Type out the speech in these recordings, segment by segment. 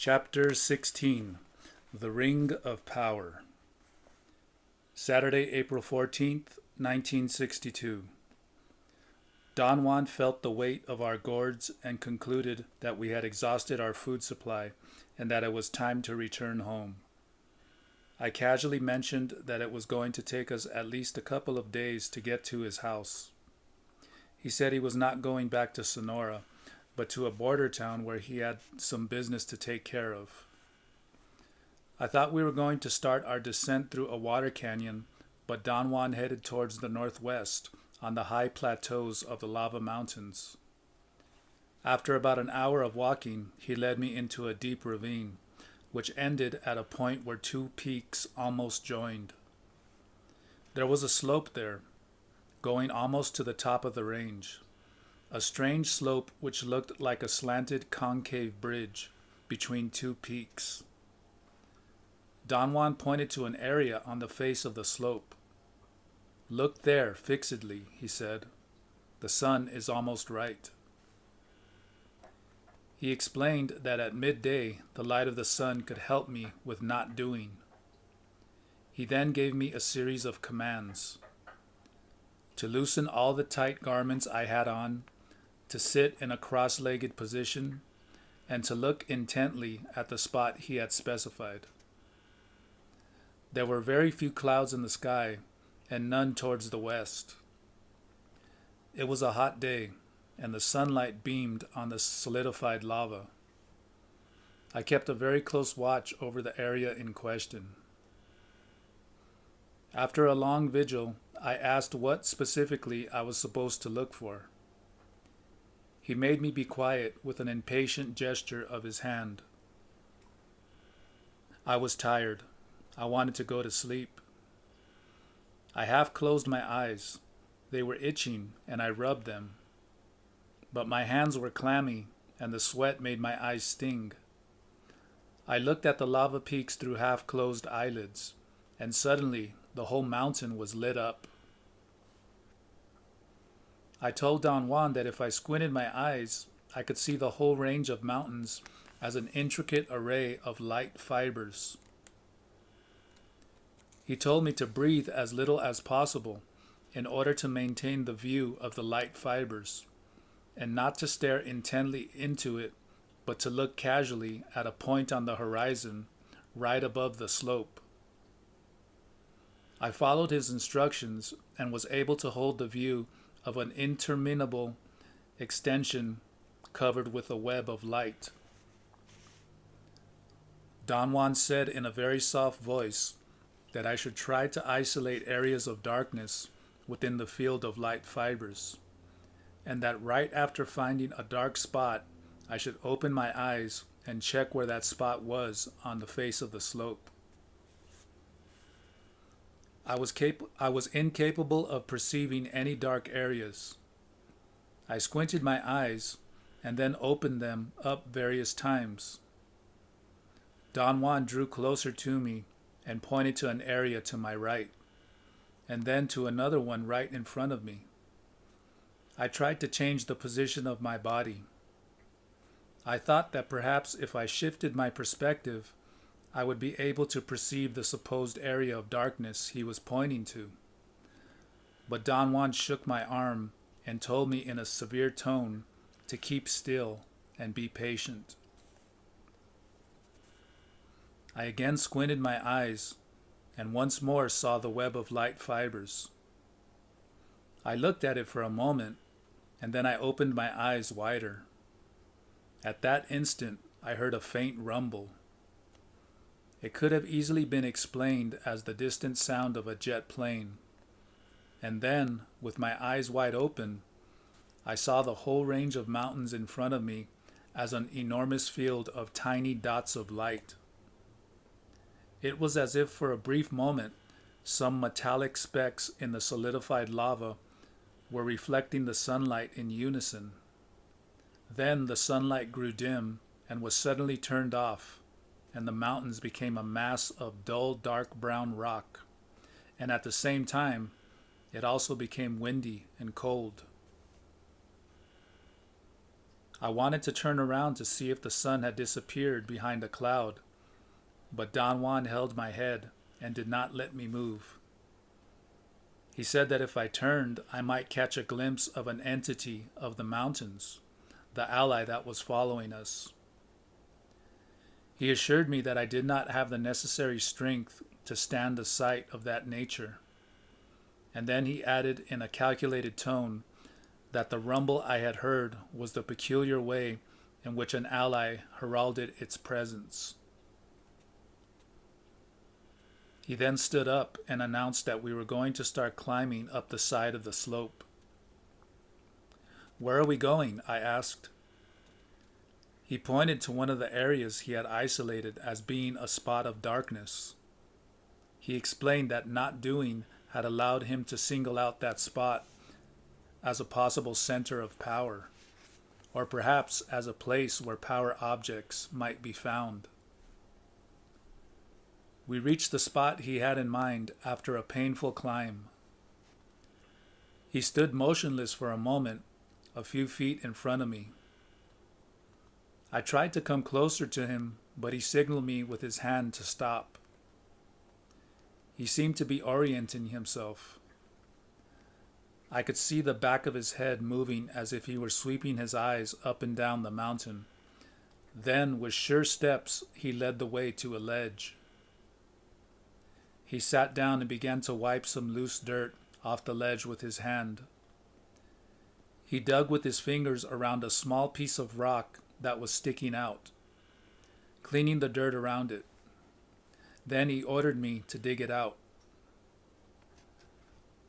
Chapter 16 The Ring of Power. Saturday, April 14th, 1962. Don Juan felt the weight of our gourds and concluded that we had exhausted our food supply and that it was time to return home. I casually mentioned that it was going to take us at least a couple of days to get to his house. He said he was not going back to Sonora, but to a border town where he had some business to take care of. I thought we were going to start our descent through a water canyon, but Don Juan headed towards the northwest on the high plateaus of the lava mountains. After about an hour of walking, he led me into a deep ravine, which ended at a point where two peaks almost joined. There was a slope there, going almost to the top of the range. A strange slope which looked like a slanted concave bridge between two peaks. Don Juan pointed to an area on the face of the slope. "Look there fixedly," he said. "The sun is almost right." He explained that at midday the light of the sun could help me with not doing. He then gave me a series of commands. To loosen all the tight garments I had on, to sit in a cross-legged position, and to look intently at the spot he had specified. There were very few clouds in the sky, and none towards the west. It was a hot day, and the sunlight beamed on the solidified lava. I kept a very close watch over the area in question. After a long vigil, I asked what specifically I was supposed to look for. He made me be quiet with an impatient gesture of his hand. I was tired. I wanted to go to sleep. I half closed my eyes. They were itching, and I rubbed them. But my hands were clammy, and the sweat made my eyes sting. I looked at the lava peaks through half-closed eyelids, and suddenly the whole mountain was lit up. I told Don Juan that if I squinted my eyes, I could see the whole range of mountains as an intricate array of light fibers. He told me to breathe as little as possible in order to maintain the view of the light fibers, and not to stare intently into it, but to look casually at a point on the horizon right above the slope. I followed his instructions and was able to hold the view of an interminable extension covered with a web of light. Don Juan said in a very soft voice that I should try to isolate areas of darkness within the field of light fibers, and that right after finding a dark spot, I should open my eyes and check where that spot was on the face of the slope. I was incapable of perceiving any dark areas. I squinted my eyes and then opened them up various times. Don Juan drew closer to me and pointed to an area to my right, and then to another one right in front of me. I tried to change the position of my body. I thought that perhaps if I shifted my perspective, I would be able to perceive the supposed area of darkness he was pointing to. But Don Juan shook my arm and told me in a severe tone to keep still and be patient. I again squinted my eyes and once more saw the web of light fibers. I looked at it for a moment, and then I opened my eyes wider. At that instant, I heard a faint rumble. It could have easily been explained as the distant sound of a jet plane. And then, with my eyes wide open, I saw the whole range of mountains in front of me as an enormous field of tiny dots of light. It was as if for a brief moment, some metallic specks in the solidified lava were reflecting the sunlight in unison. Then the sunlight grew dim and was suddenly turned off, and the mountains became a mass of dull dark brown rock, and at the same time it also became windy and cold. I wanted to turn around to see if the sun had disappeared behind a cloud, but Don Juan held my head and did not let me move. He said that if I turned, I might catch a glimpse of an entity of the mountains, the ally that was following us. He assured me that I did not have the necessary strength to stand the sight of that nature. And then he added in a calculated tone that the rumble I had heard was the peculiar way in which an ally heralded its presence. He then stood up and announced that we were going to start climbing up the side of the slope. "Where are we going?" I asked. He pointed to one of the areas he had isolated as being a spot of darkness. He explained that not doing had allowed him to single out that spot as a possible center of power, or perhaps as a place where power objects might be found. We reached the spot he had in mind after a painful climb. He stood motionless for a moment, a few feet in front of me. I tried to come closer to him, but he signaled me with his hand to stop. He seemed to be orienting himself. I could see the back of his head moving as if he were sweeping his eyes up and down the mountain. Then, with sure steps, he led the way to a ledge. He sat down and began to wipe some loose dirt off the ledge with his hand. He dug with his fingers around a small piece of rock that was sticking out, cleaning the dirt around it. Then he ordered me to dig it out.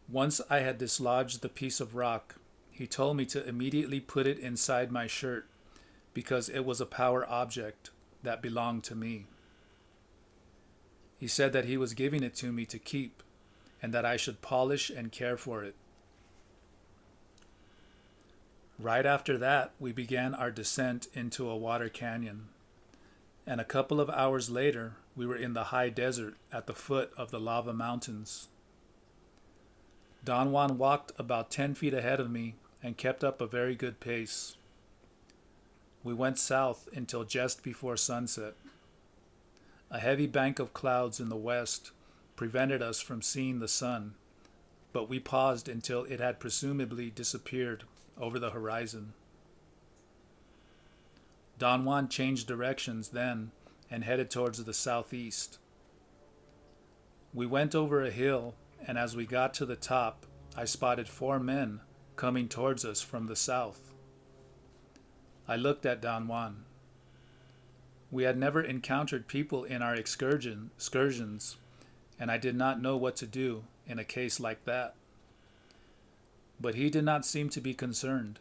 Once I had dislodged the piece of rock, he told me to immediately put it inside my shirt because it was a power object that belonged to me. He said that he was giving it to me to keep and that I should polish and care for it. Right after that, we began our descent into a water canyon, and a couple of hours later, we were in the high desert at the foot of the lava mountains. Don Juan walked about 10 feet ahead of me and kept up a very good pace. We went south until just before sunset. A heavy bank of clouds in the west prevented us from seeing the sun, but we paused until it had presumably disappeared over the horizon. Don Juan changed directions then and headed towards the southeast. We went over a hill, and as we got to the top, I spotted 4 men coming towards us from the south. I looked at Don Juan. We had never encountered people in our excursions, and I did not know what to do in a case like that. But he did not seem to be concerned.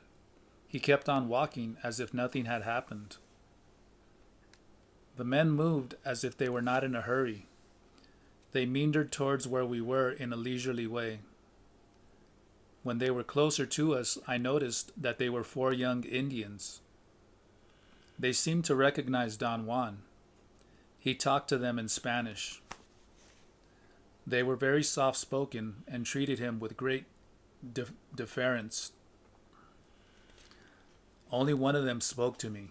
He kept on walking as if nothing had happened. The men moved as if they were not in a hurry. They meandered towards where we were in a leisurely way. When they were closer to us, I noticed that they were 4 young Indians. They seemed to recognize Don Juan. He talked to them in Spanish. They were very soft-spoken and treated him with great deference. Only one of them spoke to me.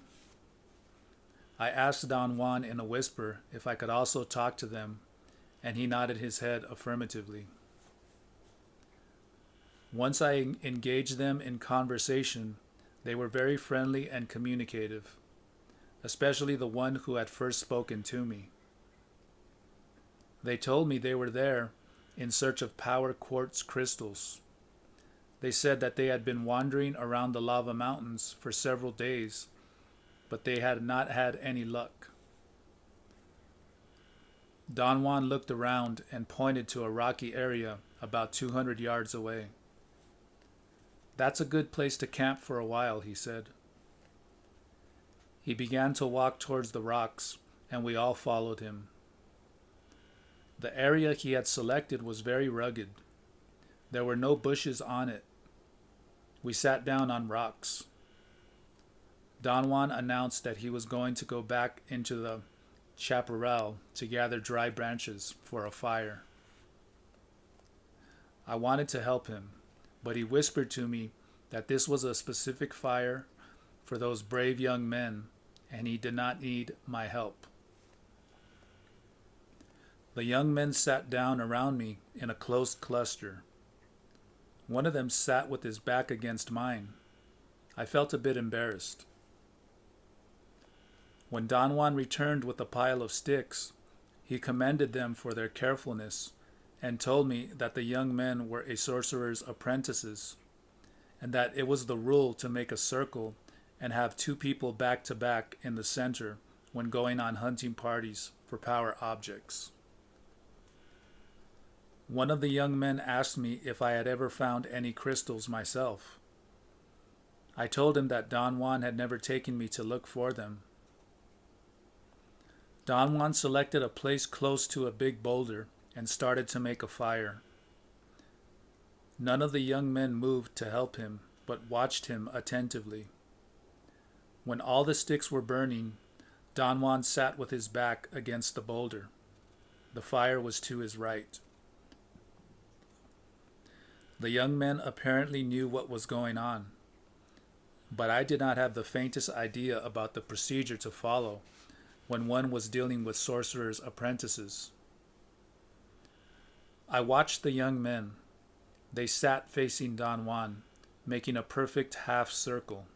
I asked Don Juan in a whisper if I could also talk to them, and he nodded his head affirmatively. Once I engaged them in conversation, they were very friendly and communicative, especially the one who had first spoken to me. They told me they were there in search of power quartz crystals. They said that they had been wandering around the lava mountains for several days, but they had not had any luck. Don Juan looked around and pointed to a rocky area about 200 yards away. "That's a good place to camp for a while," he said. He began to walk towards the rocks, and we all followed him. The area he had selected was very rugged. There were no bushes on it. We sat down on rocks. Don Juan announced that he was going to go back into the chaparral to gather dry branches for a fire. I wanted to help him, but he whispered to me that this was a specific fire for those brave young men, and he did not need my help. The young men sat down around me in a close cluster. One of them sat with his back against mine. I felt a bit embarrassed. When Don Juan returned with a pile of sticks, he commended them for their carefulness and told me that the young men were a sorcerer's apprentices, and that it was the rule to make a circle and have two people back to back in the center when going on hunting parties for power objects. One of the young men asked me if I had ever found any crystals myself. I told him that Don Juan had never taken me to look for them. Don Juan selected a place close to a big boulder and started to make a fire. None of the young men moved to help him, but watched him attentively. When all the sticks were burning, Don Juan sat with his back against the boulder. The fire was to his right. The young men apparently knew what was going on, but I did not have the faintest idea about the procedure to follow when one was dealing with sorcerer's apprentices. I watched the young men. They sat facing Don Juan, making a perfect half circle.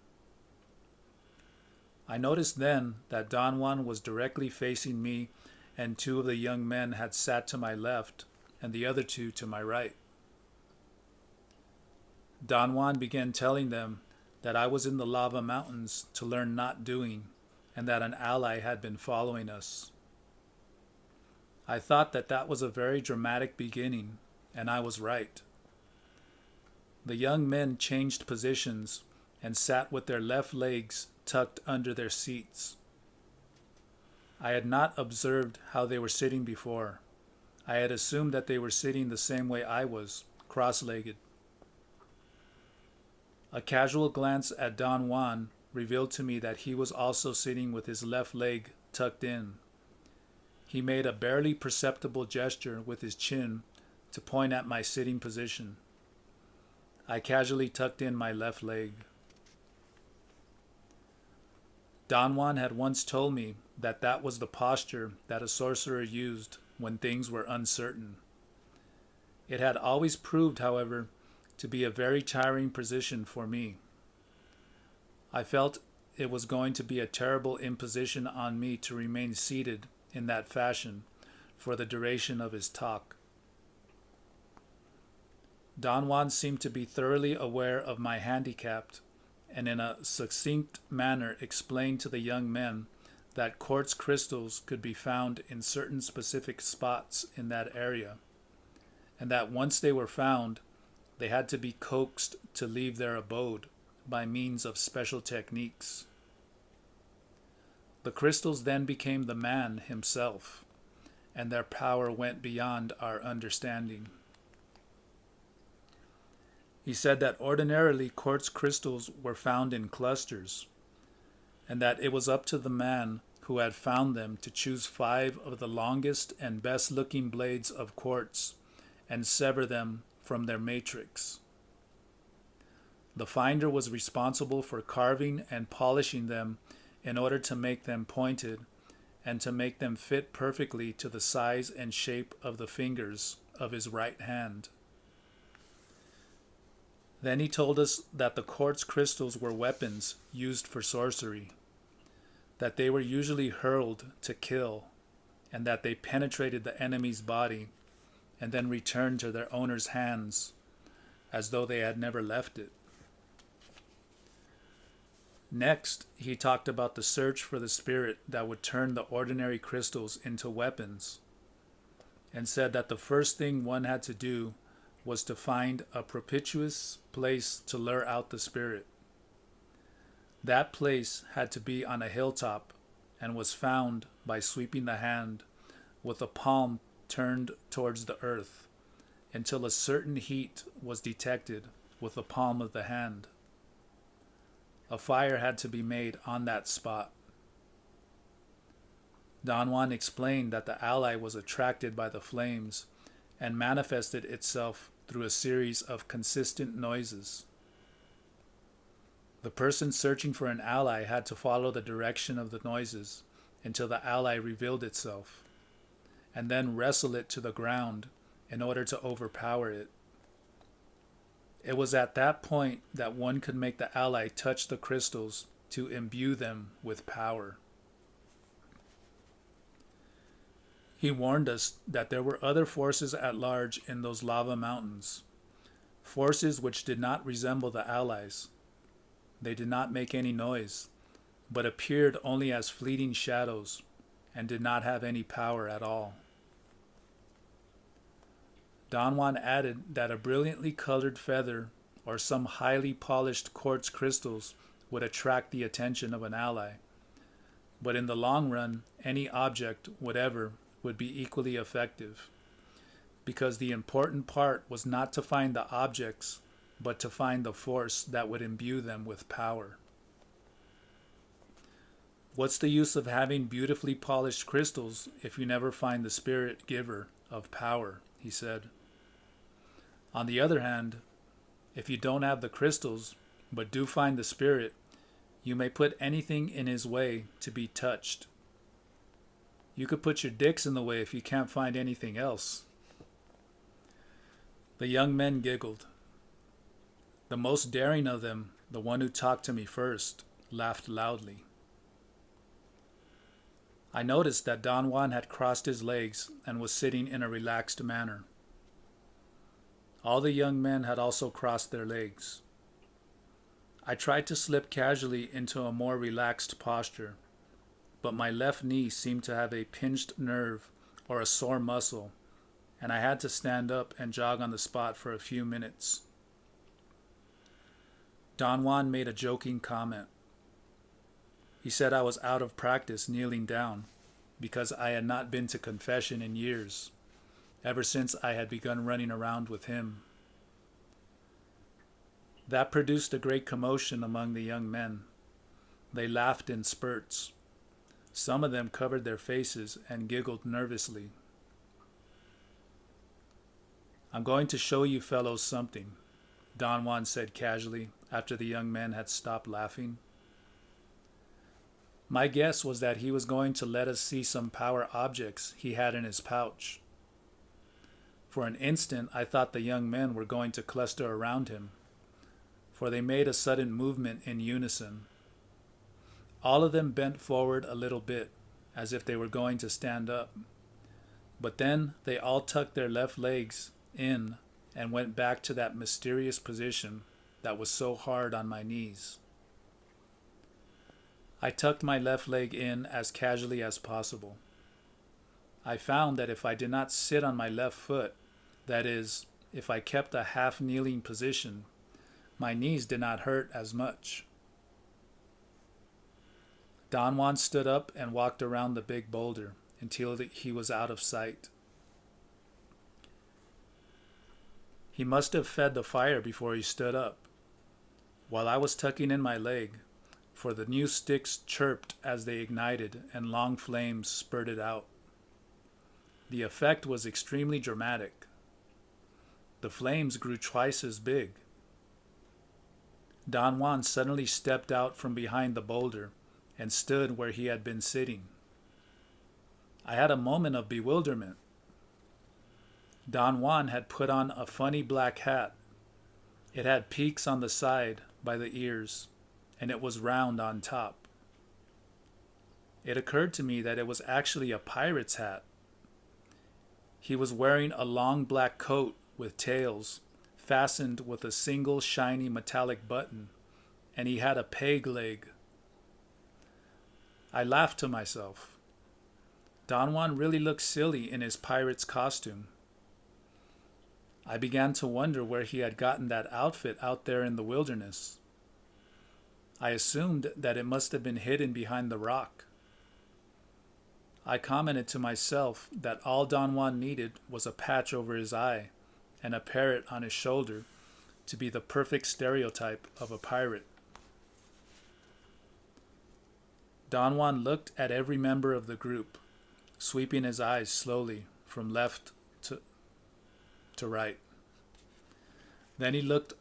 I noticed then that Don Juan was directly facing me, and two of the young men had sat to my left and the other two to my right. Don Juan began telling them that I was in the lava mountains to learn not doing, and that an ally had been following us. I thought that that was a very dramatic beginning, and I was right. The young men changed positions and sat with their left legs tucked under their seats. I had not observed how they were sitting before. I had assumed that they were sitting the same way I was, cross-legged. A casual glance at Don Juan revealed to me that he was also sitting with his left leg tucked in. He made a barely perceptible gesture with his chin to point at my sitting position. I casually tucked in my left leg. Don Juan had once told me that that was the posture that a sorcerer used when things were uncertain. It had always proved, however, to be a very tiring position for me. I felt it was going to be a terrible imposition on me to remain seated in that fashion for the duration of his talk. Don Juan seemed to be thoroughly aware of my handicap, and in a succinct manner explained to the young men that quartz crystals could be found in certain specific spots in that area, and that once they were found, they had to be coaxed to leave their abode by means of special techniques. The crystals then became the man himself, and their power went beyond our understanding. He said that ordinarily quartz crystals were found in clusters, and that it was up to the man who had found them to choose 5 of the longest and best-looking blades of quartz and sever them from their matrix. The finder was responsible for carving and polishing them in order to make them pointed and to make them fit perfectly to the size and shape of the fingers of his right hand. Then he told us that the quartz crystals were weapons used for sorcery, that they were usually hurled to kill, and that they penetrated the enemy's body and then returned to their owner's hands as though they had never left it. Next, he talked about the search for the spirit that would turn the ordinary crystals into weapons, and said that the first thing one had to do was to find a propitious place to lure out the spirit. That place had to be on a hilltop and was found by sweeping the hand with a palm turned towards the earth until a certain heat was detected with the palm of the hand. A fire had to be made on that spot. Don Juan explained that the ally was attracted by the flames and manifested itself through a series of consistent noises. The person searching for an ally had to follow the direction of the noises until the ally revealed itself, and then wrestle it to the ground in order to overpower it. It was at that point that one could make the ally touch the crystals to imbue them with power. He warned us that there were other forces at large in those lava mountains, forces which did not resemble the allies. They did not make any noise, but appeared only as fleeting shadows and did not have any power at all. Don Juan added that a brilliantly colored feather or some highly polished quartz crystals would attract the attention of an ally, but in the long run, any object, whatever, would be equally effective, because the important part was not to find the objects, but to find the force that would imbue them with power. What's the use of having beautifully polished crystals if you never find the spirit giver of power, he said. On the other hand, if you don't have the crystals, but do find the spirit, you may put anything in his way to be touched. You could put your dicks in the way if you can't find anything else. The young men giggled. The most daring of them, the one who talked to me first, laughed loudly. I noticed that Don Juan had crossed his legs and was sitting in a relaxed manner. All the young men had also crossed their legs. I tried to slip casually into a more relaxed posture, but my left knee seemed to have a pinched nerve or a sore muscle, and I had to stand up and jog on the spot for a few minutes. Don Juan made a joking comment. He said I was out of practice kneeling down because I had not been to confession in years, ever since I had begun running around with him. That produced a great commotion among the young men. They laughed in spurts. Some of them covered their faces and giggled nervously. "I'm going to show you fellows something," Don Juan said casually after the young men had stopped laughing. My guess was that he was going to let us see some power objects he had in his pouch. For an instant, I thought the young men were going to cluster around him, for they made a sudden movement in unison. All of them bent forward a little bit, as if they were going to stand up. But then they all tucked their left legs in and went back to that mysterious position that was so hard on my knees. I tucked my left leg in as casually as possible. I found that if I did not sit on my left foot, that is, if I kept a half-kneeling position, my knees did not hurt as much. Don Juan stood up and walked around the big boulder until he was out of sight. He must have fed the fire before he stood up. While I was tucking in my leg, for the new sticks chirped as they ignited and long flames spurted out. The effect was extremely dramatic. The flames grew twice as big. Don Juan suddenly stepped out from behind the boulder and stood where he had been sitting. I had a moment of bewilderment. Don Juan had put on a funny black hat. It had peaks on the side by the ears, and it was round on top. It occurred to me that it was actually a pirate's hat. He was wearing a long black coat with tails, fastened with a single shiny metallic button, and he had a peg leg. I laughed to myself. Don Juan really looked silly in his pirate's costume. I began to wonder where he had gotten that outfit out there in the wilderness. I assumed that it must have been hidden behind the rock. I commented to myself that all Don Juan needed was a patch over his eye and a parrot on his shoulder to be the perfect stereotype of a pirate. Don Juan looked at every member of the group, sweeping his eyes slowly from left to right. Then he looked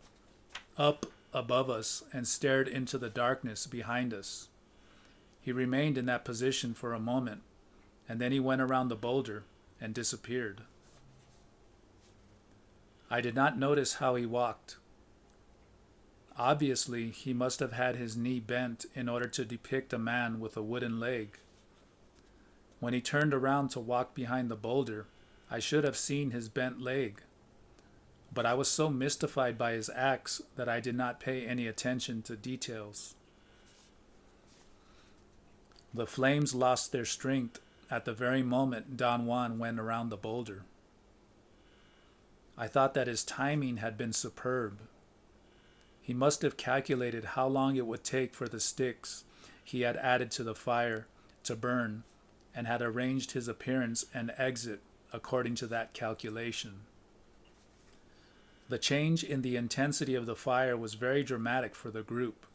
up above us and stared into the darkness behind us. He remained in that position for a moment, and then he went around the boulder and disappeared. I did not notice how he walked. Obviously, he must have had his knee bent in order to depict a man with a wooden leg. When he turned around to walk behind the boulder, I should have seen his bent leg. But I was so mystified by his acts that I did not pay any attention to details. The flames lost their strength at the very moment Don Juan went around the boulder. I thought that his timing had been superb. He must have calculated how long it would take for the sticks he had added to the fire to burn, and had arranged his appearance and exit according to that calculation. The change in the intensity of the fire was very dramatic for the group.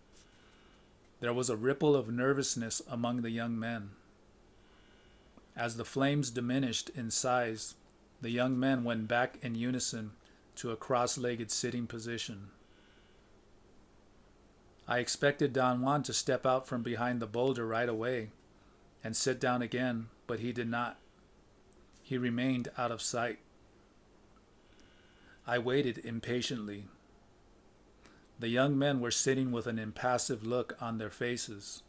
There was a ripple of nervousness among the young men. As the flames diminished in size, the young men went back in unison to a cross-legged sitting position. I expected Don Juan to step out from behind the boulder right away and sit down again, but he did not. He remained out of sight. I waited impatiently. The young men were sitting with an impassive look on their faces.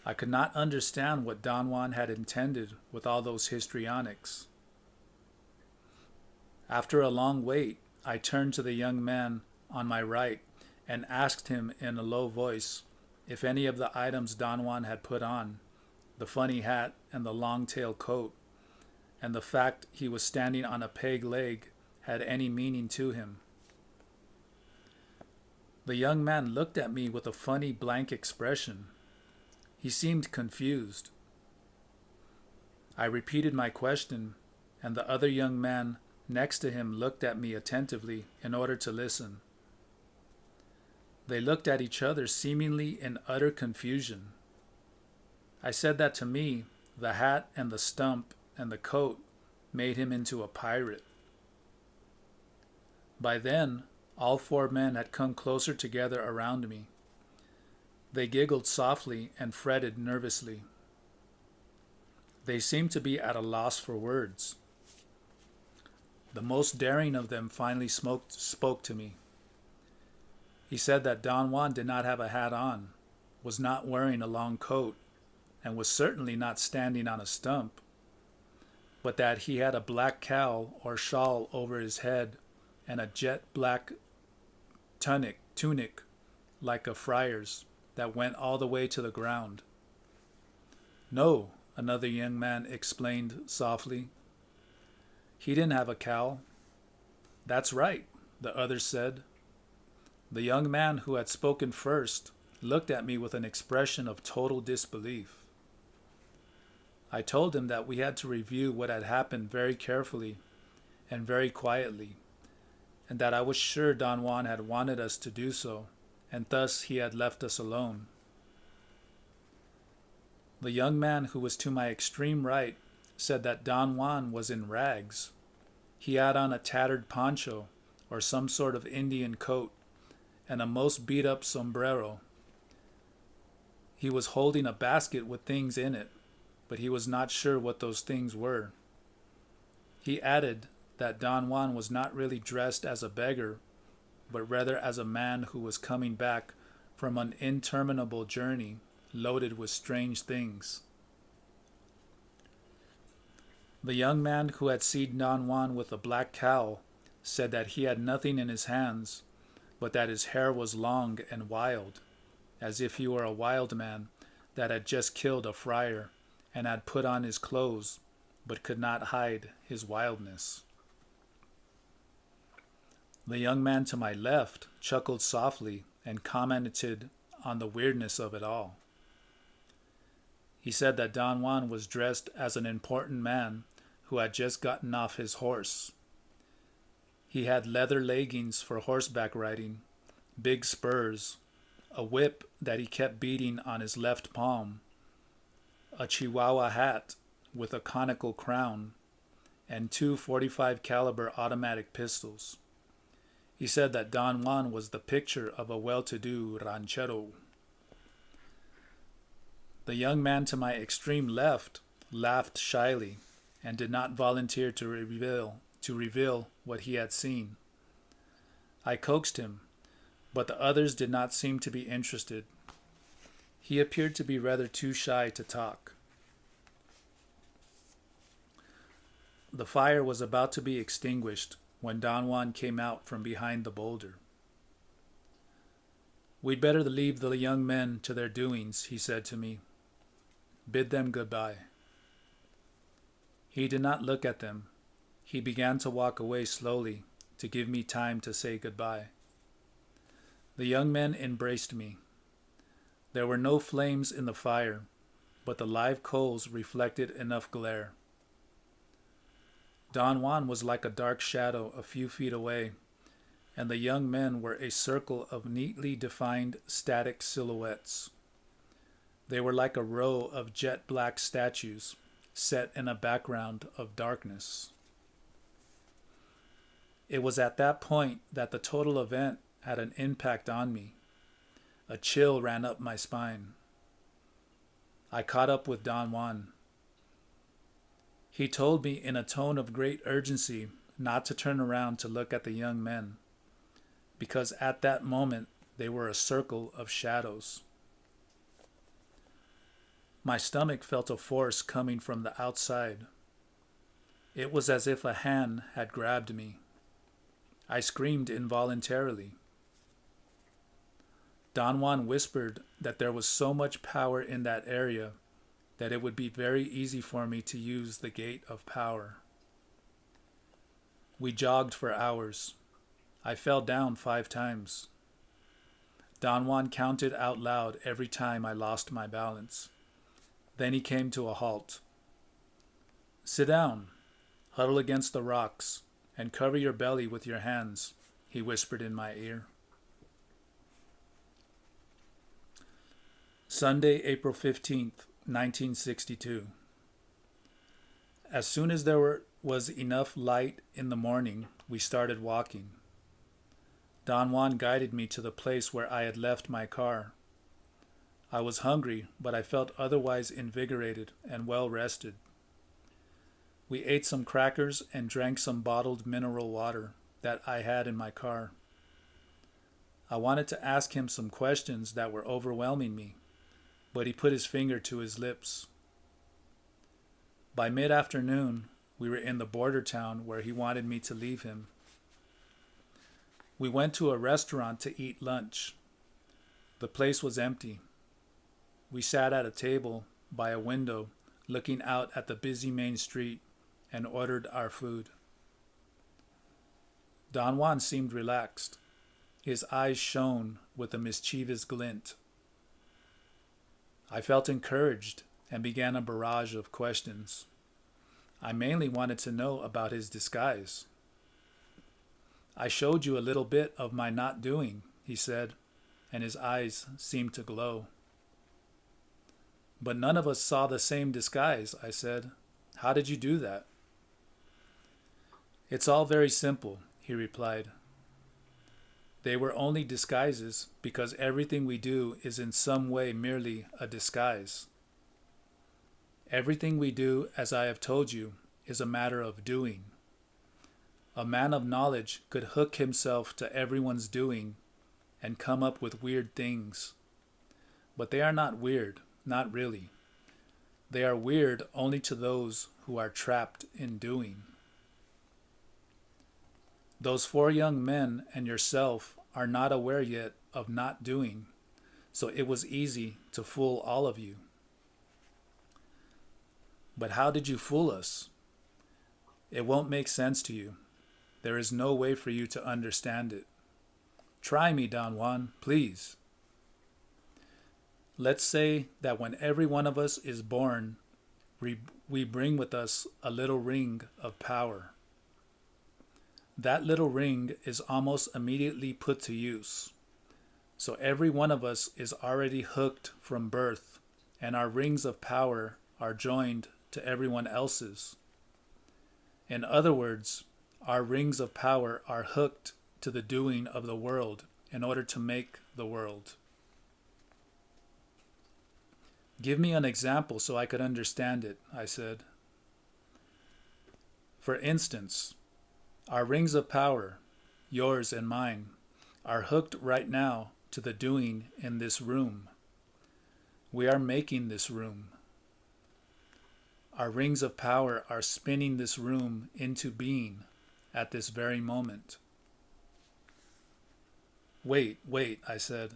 I could not understand what Don Juan had intended with all those histrionics. After a long wait, I turned to the young man on my right and asked him in a low voice if any of the items Don Juan had put on, the funny hat and the long-tailed coat, and the fact he was standing on a peg leg, had any meaning to him. The young man looked at me with a funny blank expression. He seemed confused. I repeated my question, and the other young man next to him looked at me attentively in order to listen. They looked at each other seemingly in utter confusion. I said that to me, the hat and the stump and the coat made him into a pirate. By then, all four men had come closer together around me. They giggled softly and fretted nervously. They seemed to be at a loss for words. The most daring of them finally spoke to me. He said that Don Juan did not have a hat on, was not wearing a long coat, and was certainly not standing on a stump, but that he had a black cowl or shawl over his head and a jet black tunic like a friar's that went all the way to the ground. No, another young man explained softly. He didn't have a cowl. That's right, the other said. The young man who had spoken first looked at me with an expression of total disbelief. I told him that we had to review what had happened very carefully and very quietly, and that I was sure Don Juan had wanted us to do so, and thus he had left us alone. The young man who was to my extreme right said that Don Juan was in rags. He had on a tattered poncho or some sort of Indian coat and a most beat-up sombrero. He was holding a basket with things in it, but he was not sure what those things were. He added that Don Juan was not really dressed as a beggar, but rather as a man who was coming back from an interminable journey loaded with strange things. The young man who had seen Don Juan with a black cowl said that he had nothing in his hands, but that his hair was long and wild, as if he were a wild man that had just killed a friar and had put on his clothes, but could not hide his wildness. The young man to my left chuckled softly and commented on the weirdness of it all. He said that Don Juan was dressed as an important man who had just gotten off his horse. He had leather leggings for horseback riding, big spurs, a whip that he kept beating on his left palm, a Chihuahua hat with a conical crown, and two .45 caliber automatic pistols. He said that Don Juan was the picture of a well-to-do ranchero. The young man to my extreme left laughed shyly and did not volunteer to reveal what he had seen. I coaxed him, but the others did not seem to be interested. He appeared to be rather too shy to talk. The fire was about to be extinguished when Don Juan came out from behind the boulder. "We'd better leave the young men to their doings," he said to me. "Bid them goodbye." He did not look at them. He began to walk away slowly to give me time to say goodbye. The young men embraced me. There were no flames in the fire, but the live coals reflected enough glare. Don Juan was like a dark shadow a few feet away, and the young men were a circle of neatly defined static silhouettes. They were like a row of jet black statues set in a background of darkness. It was at that point that the total event had an impact on me. A chill ran up my spine. I caught up with Don Juan. He told me in a tone of great urgency not to turn around to look at the young men, because at that moment they were a circle of shadows. My stomach felt a force coming from the outside. It was as if a hand had grabbed me. I screamed involuntarily. Don Juan whispered that there was so much power in that area that it would be very easy for me to use the gate of power. We jogged for hours. I fell down 5 times. Don Juan counted out loud every time I lost my balance. Then he came to a halt. "Sit down, huddle against the rocks, and cover your belly with your hands," he whispered in my ear. Sunday, April 15th, 1962. As soon as there was enough light in the morning, we started walking. Don Juan guided me to the place where I had left my car. I was hungry, but I felt otherwise invigorated and well rested. We ate some crackers and drank some bottled mineral water that I had in my car. I wanted to ask him some questions that were overwhelming me, but he put his finger to his lips. By mid-afternoon, we were in the border town where he wanted me to leave him. We went to a restaurant to eat lunch. The place was empty. We sat at a table by a window looking out at the busy main street and ordered our food. Don Juan seemed relaxed. His eyes shone with a mischievous glint. I felt encouraged and began a barrage of questions. I mainly wanted to know about his disguise. "I showed you a little bit of my not doing," he said, and his eyes seemed to glow. "But none of us saw the same disguise," I said. "How did you do that?" "It's all very simple," he replied. "They were only disguises because everything we do is in some way merely a disguise. Everything we do, as I have told you, is a matter of doing. A man of knowledge could hook himself to everyone's doing and come up with weird things. But they are not weird, not really. They are weird only to those who are trapped in doing. Those 4 young men and yourself are not aware yet of not doing, so it was easy to fool all of you." "But how did you fool us?" "It won't make sense to you. There is no way for you to understand it. Try me, Don Juan, please. Let's say that when every one of us is born, we bring with us a little ring of power. That little ring is almost immediately put to use. So every one of us is already hooked from birth, and our rings of power are joined to everyone else's. In other words, our rings of power are hooked to the doing of the world in order to make the world. Give me an example so I could understand it, I said. For instance, our rings of power, yours and mine, are hooked right now to the doing in this room. We are making this room. Our rings of power are spinning this room into being at this very moment. Wait, I said.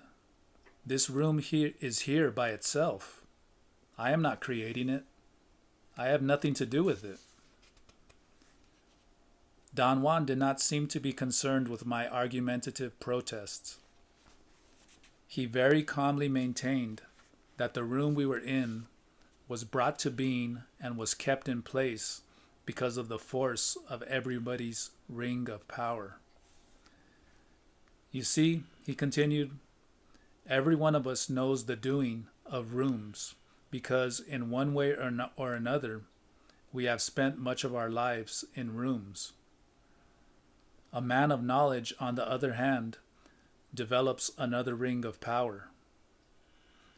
This room here is here by itself. I am not creating it. I have nothing to do with it. Don Juan did not seem to be concerned with my argumentative protests. He very calmly maintained that the room we were in was brought to being and was kept in place because of the force of everybody's ring of power. You see, he continued, every one of us knows the doing of rooms because in one way or another, we have spent much of our lives in rooms. A man of knowledge, on the other hand, develops another ring of power.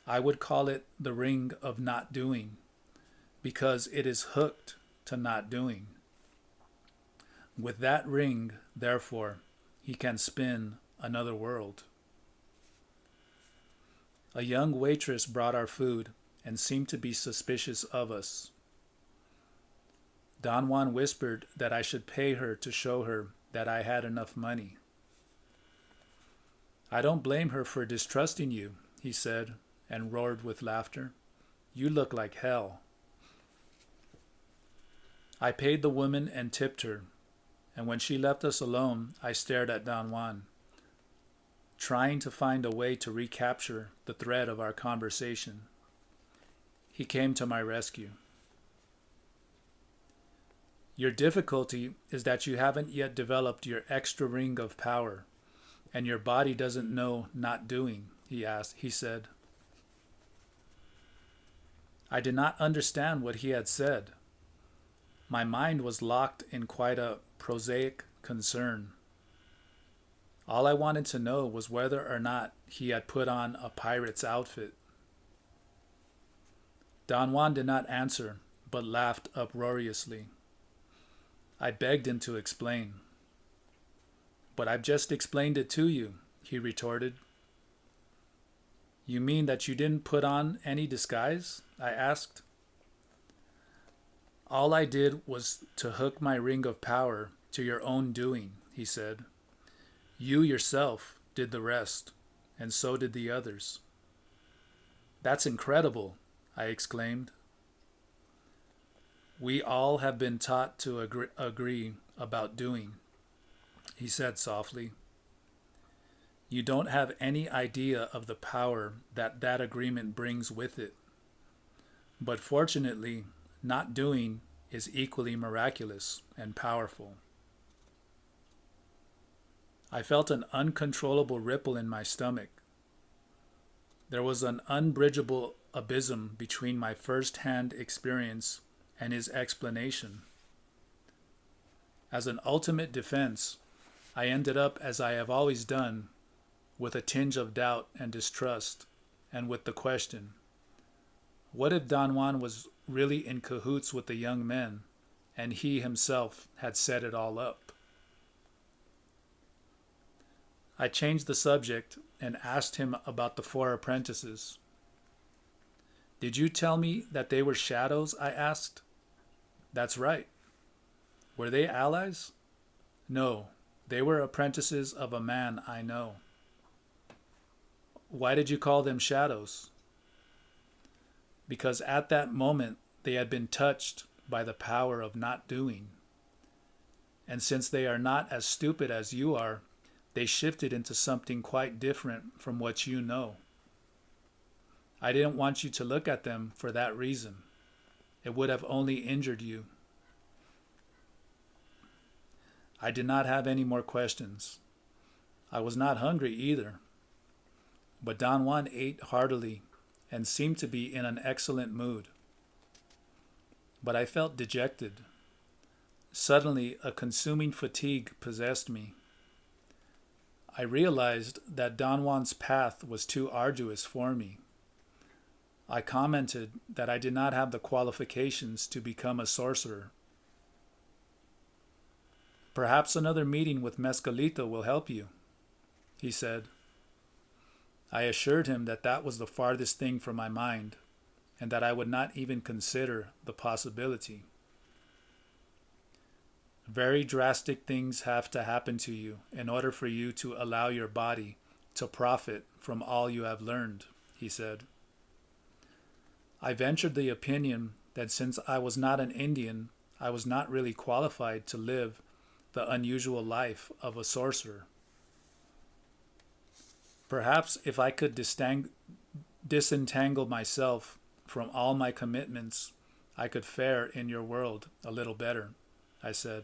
I would call it the ring of not doing, because it is hooked to not doing. With that ring, therefore, he can spin another world. A young waitress brought our food and seemed to be suspicious of us. Don Juan whispered that I should pay her to show her that I had enough money. I don't blame her for distrusting you, he said, and roared with laughter. You look like hell. I paid the woman and tipped her, and when she left us alone, I stared at Don Juan, trying to find a way to recapture the thread of our conversation. He came to my rescue. Your difficulty is that you haven't yet developed your extra ring of power, and your body doesn't know not doing, he said. I did not understand what he had said. My mind was locked in quite a prosaic concern. All I wanted to know was whether or not he had put on a pirate's outfit. Don Juan did not answer, but laughed uproariously. I begged him to explain. But I've just explained it to you, he retorted. You mean that you didn't put on any disguise? I asked. All I did was to hook my ring of power to your own doing, he said. You yourself did the rest, and so did the others. That's incredible, I exclaimed. We all have been taught to agree about doing, he said softly. You don't have any idea of the power that agreement brings with it. But fortunately, not doing is equally miraculous and powerful. I felt an uncontrollable ripple in my stomach. There was an unbridgeable abysm between my first-hand experience and his explanation. As an ultimate defense, I ended up, as I have always done, with a tinge of doubt and distrust, and with the question, what if Don Juan was really in cahoots with the young men, and he himself had set it all up? I changed the subject and asked him about the 4 apprentices. Did you tell me that they were shadows? I asked. That's right. Were they allies? No, they were apprentices of a man I know. Why did you call them shadows? Because at that moment they had been touched by the power of not doing. And since they are not as stupid as you are, they shifted into something quite different from what you know. I didn't want you to look at them for that reason. It would have only injured you. I did not have any more questions. I was not hungry either. But Don Juan ate heartily and seemed to be in an excellent mood. But I felt dejected. Suddenly, a consuming fatigue possessed me. I realized that Don Juan's path was too arduous for me. I commented that I did not have the qualifications to become a sorcerer. Perhaps another meeting with Mescalito will help you, he said. I assured him that that was the farthest thing from my mind, and that I would not even consider the possibility. Very drastic things have to happen to you in order for you to allow your body to profit from all you have learned, he said. I ventured the opinion that since I was not an Indian, I was not really qualified to live the unusual life of a sorcerer. Perhaps if I could disentangle myself from all my commitments, I could fare in your world a little better, I said.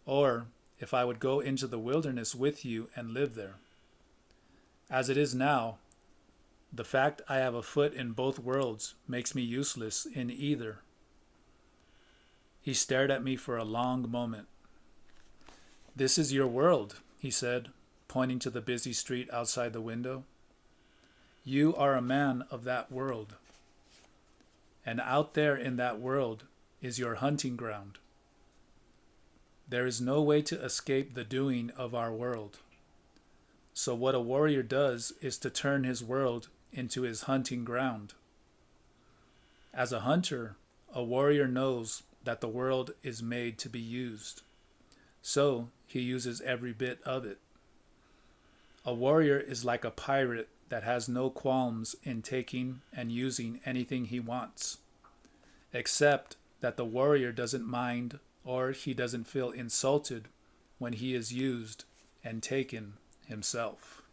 Or if I would go into the wilderness with you and live there. As it is now, the fact I have a foot in both worlds makes me useless in either. He stared at me for a long moment. This is your world, he said, pointing to the busy street outside the window. You are a man of that world. And out there in that world is your hunting ground. There is no way to escape the doing of our world. So what a warrior does is to turn his world into his hunting ground. As a hunter, a warrior knows that the world is made to be used. So he uses every bit of it. A warrior is like a pirate that has no qualms in taking and using anything he wants, except that the warrior doesn't mind or he doesn't feel insulted when he is used and taken himself.